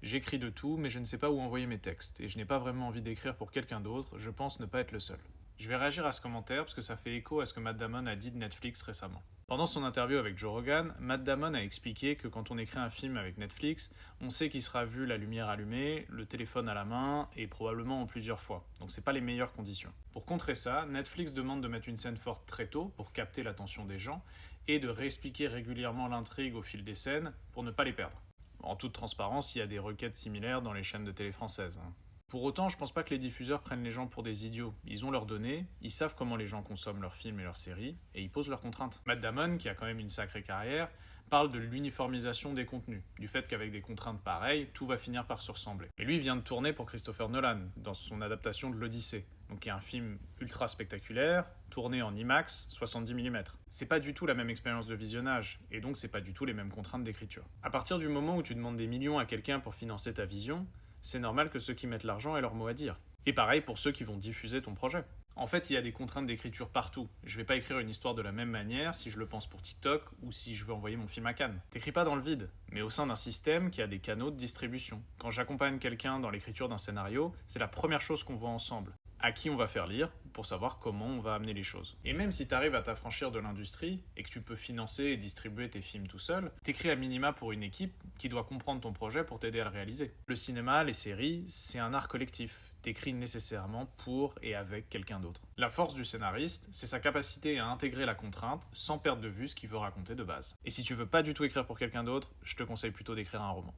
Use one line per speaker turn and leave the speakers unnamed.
J'écris de tout, mais je ne sais pas où envoyer mes textes, et je n'ai pas vraiment envie d'écrire pour quelqu'un d'autre, je pense ne pas être le seul. Je vais réagir à ce commentaire parce que ça fait écho à ce que Matt Damon a dit de Netflix récemment. Pendant son interview avec Joe Rogan, Matt Damon a expliqué que quand on écrit un film avec Netflix, on sait qu'il sera vu la lumière allumée, le téléphone à la main et probablement en plusieurs fois. Donc c'est pas les meilleures conditions. Pour contrer ça, Netflix demande de mettre une scène forte très tôt pour capter l'attention des gens et de réexpliquer régulièrement l'intrigue au fil des scènes pour ne pas les perdre. En toute transparence, il y a des requêtes similaires dans les chaînes de télé françaises. Pour autant, je pense pas que les diffuseurs prennent les gens pour des idiots. Ils ont leurs données, ils savent comment les gens consomment leurs films et leurs séries, et ils posent leurs contraintes. Matt Damon, qui a quand même une sacrée carrière, parle de l'uniformisation des contenus, du fait qu'avec des contraintes pareilles, tout va finir par se ressembler. Et lui vient de tourner pour Christopher Nolan, dans son adaptation de l'Odyssée, donc qui est un film ultra spectaculaire, tourné en IMAX 70 mm. C'est pas du tout la même expérience de visionnage, et donc c'est pas du tout les mêmes contraintes d'écriture. À partir du moment où tu demandes des millions à quelqu'un pour financer ta vision, c'est normal que ceux qui mettent l'argent aient leur mot à dire. Et pareil pour ceux qui vont diffuser ton projet. En fait, il y a des contraintes d'écriture partout. Je vais pas écrire une histoire de la même manière si je le pense pour TikTok ou si je veux envoyer mon film à Cannes. T'écris pas dans le vide, mais au sein d'un système qui a des canaux de distribution. Quand j'accompagne quelqu'un dans l'écriture d'un scénario, c'est la première chose qu'on voit ensemble. À qui on va faire lire, pour savoir comment on va amener les choses. Et même si tu arrives à t'affranchir de l'industrie et que tu peux financer et distribuer tes films tout seul, t'écris à minima pour une équipe qui doit comprendre ton projet pour t'aider à le réaliser. Le cinéma, les séries, c'est un art collectif. T'écris nécessairement pour et avec quelqu'un d'autre. La force du scénariste, c'est sa capacité à intégrer la contrainte sans perdre de vue ce qu'il veut raconter de base. Et si tu veux pas du tout écrire pour quelqu'un d'autre, je te conseille plutôt d'écrire un roman.